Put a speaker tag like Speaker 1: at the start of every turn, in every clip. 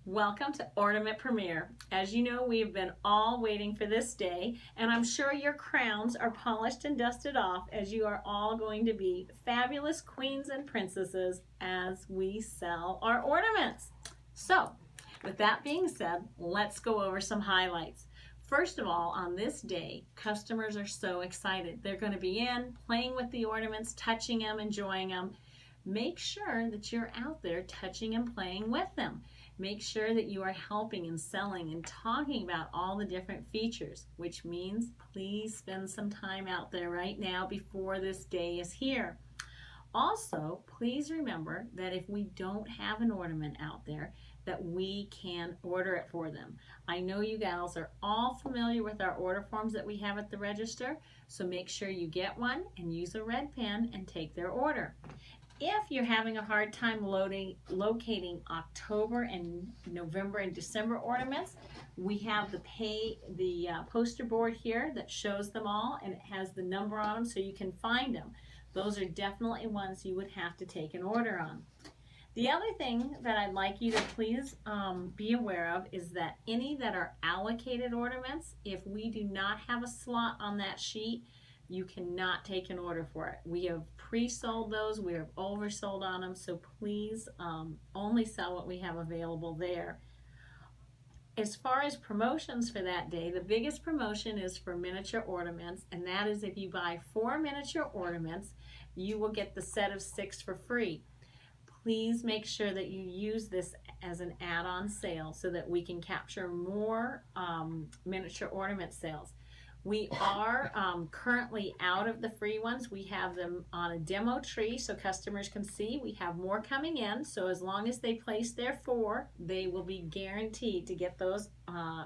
Speaker 1: Welcome to Ornament Premiere. As you know, we have been all waiting for this day, and I'm sure your crowns are polished and dusted off as you are all going to be fabulous queens and princesses as we sell our ornaments. So, with that being said, let's go over some highlights. First of all, on this day, customers are so excited. They're going to be in, playing with the ornaments, touching them, enjoying them. Make sure that you're out there touching and playing with them. Make sure that you are helping and selling and talking about all the different features, which means please spend some time out there right now before this day is here. Also, please remember that if we don't have an ornament out there, that we can order it for them. I know you gals are all familiar with our order forms that we have at the register, so make sure you get one and use a red pen and take their order. If you're having a hard time locating October and November and December ornaments, we have the poster board here that shows them all, and it has the number on them so you can find them. Those are definitely ones you would have to take an order on. The other thing that I'd like you to please be aware of is that any that are allocated ornaments, if we do not have a slot on that sheet, you cannot take an order for it. We have pre-sold those, we have oversold on them, so please only sell what we have available there. As far as promotions for that day, the biggest promotion is for miniature ornaments, and that is if you buy 4 miniature ornaments, you will get the set of 6 for free. Please make sure that you use this as an add-on sale so that we can capture more miniature ornament sales. We are currently out of the free ones. We have them on a demo tree so customers can see. We have more coming in, so as long as they place their 4, they will be guaranteed to get those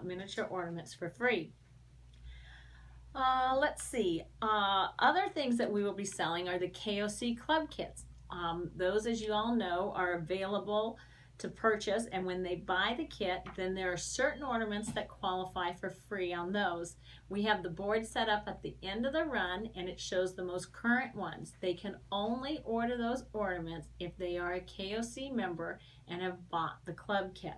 Speaker 1: miniature ornaments for free. Let's see. Other things that we will be selling are the KOC Club Kits. Those, as you all know, are available to purchase, and when they buy the kit, then there are certain ornaments that qualify for free on those. We have the board set up at the end of the run, and it shows the most current ones. They can only order those ornaments if they are a KOC member and have bought the club kit.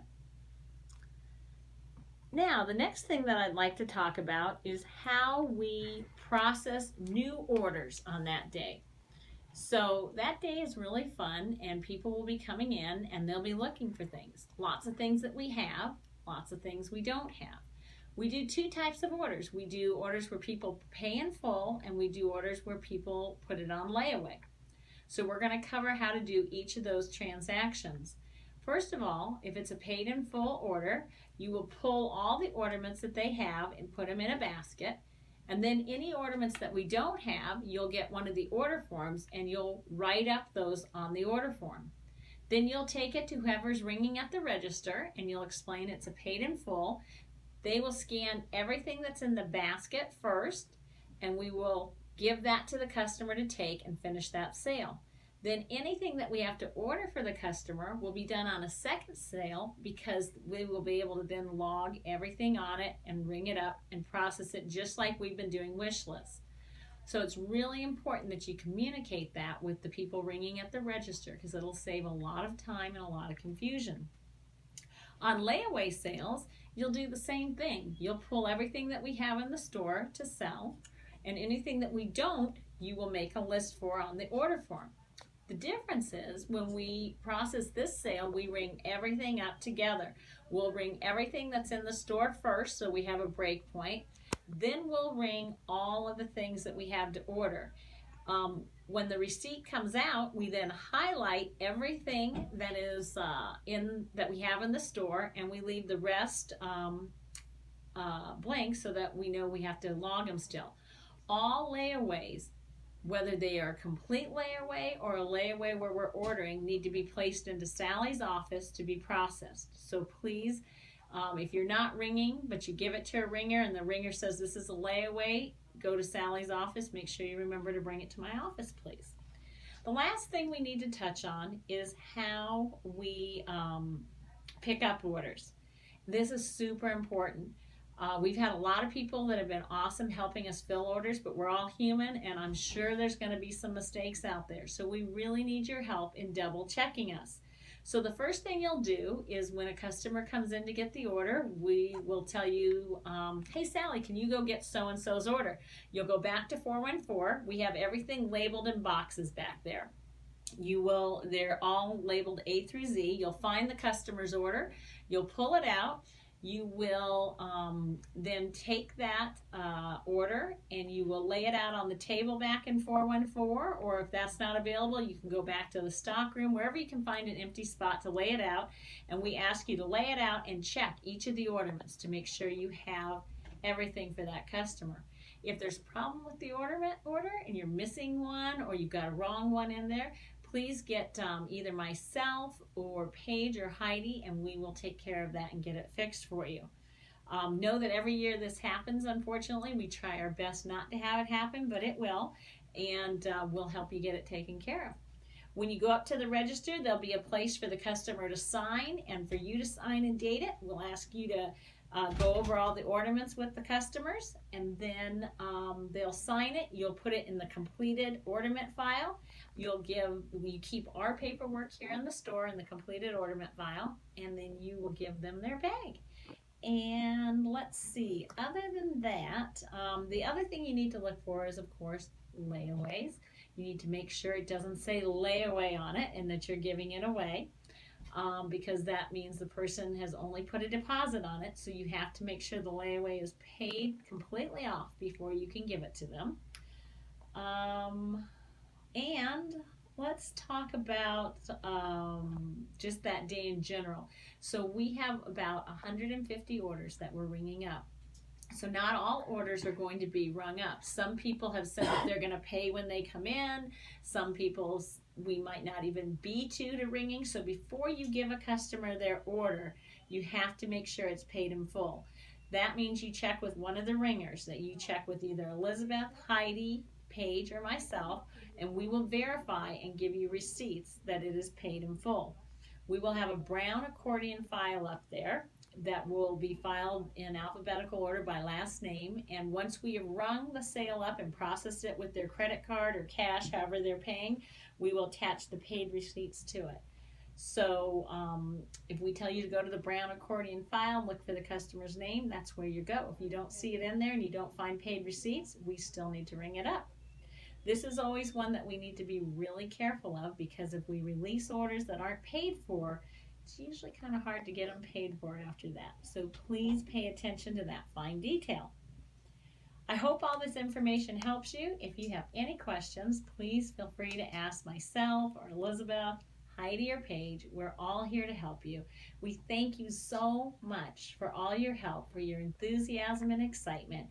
Speaker 1: Now, the next thing that I'd like to talk about is how we process new orders on that day. So that day is really fun, and people will be coming in and they'll be looking for things. Lots of things that we have, lots of things we don't have. We do 2 types of orders. We do orders where people pay in full, and we do orders where people put it on layaway. So we're going to cover how to do each of those transactions. First of all, if it's a paid in full order, you will pull all the ornaments that they have and put them in a basket. And then any ornaments that we don't have, you'll get one of the order forms and you'll write up those on the order form. Then you'll take it to whoever's ringing at the register and you'll explain it's a paid in full. They will scan everything that's in the basket first, and we will give that to the customer to take and finish that sale. Then anything that we have to order for the customer will be done on a second sale, because we will be able to then log everything on it and ring it up and process it just like we've been doing wish lists. So it's really important that you communicate that with the people ringing at the register, because it'll save a lot of time and a lot of confusion. On layaway sales, you'll do the same thing. You'll pull everything that we have in the store to sell, and anything that we don't, you will make a list for on the order form. The difference is when we process this sale, we ring everything up together. We'll ring everything that's in the store first, so we have a break point. Then we'll ring all of the things that we have to order. When the receipt comes out, we then highlight everything that is that we have in the store, and we leave the rest blank so that we know we have to log them still. All layaways, whether they are a complete layaway or a layaway where we're ordering, need to be placed into Sally's office to be processed. So please, if you're not ringing, but you give it to a ringer and the ringer says this is a layaway, go to Sally's office. Make sure you remember to bring it to my office, please. The last thing we need to touch on is how we pick up orders. This is super important. We've had a lot of people that have been awesome helping us fill orders, but we're all human, and I'm sure there's going to be some mistakes out there. So we really need your help in double checking us. So the first thing you'll do is when a customer comes in to get the order, we will tell you, hey Sally, can you go get so-and-so's order? You'll go back to 414. We have everything labeled in boxes back there. They're all labeled A through Z. You'll find the customer's order. You'll pull it out. You will then take that order and you will lay it out on the table back in 414, or if that's not available, you can go back to the stock room, wherever you can find an empty spot to lay it out. And we ask you to lay it out and check each of the ornaments to make sure you have everything for that customer. If there's a problem with the order and you're missing one or you've got a wrong one in there, please get either myself or Paige or Heidi, and we will take care of that and get it fixed for you. Know that every year this happens, unfortunately. We try our best not to have it happen, but it will, and we'll help you get it taken care of. When you go up to the register, there'll be a place for the customer to sign, and for you to sign and date it. We'll ask you to go over all the ornaments with the customers, and then they'll sign it. You'll put it in the completed ornament file. You keep our paperwork here in the store in the completed ornament file, and then you will give them their bag. And let's see, other than that, the other thing you need to look for is, of course, layaways. You need to make sure it doesn't say layaway on it and that you're giving it away. Because that means the person has only put a deposit on it, so you have to make sure the layaway is paid completely off before you can give it to them. And let's talk about just that day in general. So we have about 150 orders that we're ringing up. So not all orders are going to be rung up. Some people have said that they're going to pay when they come in. Some people we might not even be to ringing. So before you give a customer their order, you have to make sure it's paid in full. That means you check with one of the ringers, that you check with either Elizabeth, Heidi, Paige, or myself, and we will verify and give you receipts that it is paid in full. We will have a brown accordion file up there that will be filed in alphabetical order by last name, and once we have rung the sale up and processed it with their credit card or cash, however they're paying, we will attach the paid receipts to it. So if we tell you to go to the brown accordion file and look for the customer's name, that's where you go. If you don't see it in there and you don't find paid receipts, we still need to ring it up. This is always one that we need to be really careful of, because if we release orders that aren't paid for, it's usually kind of hard to get them paid for after that. So please pay attention to that fine detail. I hope all this information helps you. If you have any questions, please feel free to ask myself or Elizabeth, Heidi, or Paige. We're all here to help you. We thank you so much for all your help, for your enthusiasm and excitement,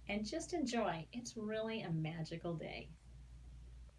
Speaker 1: and just enjoy. It's really a magical day.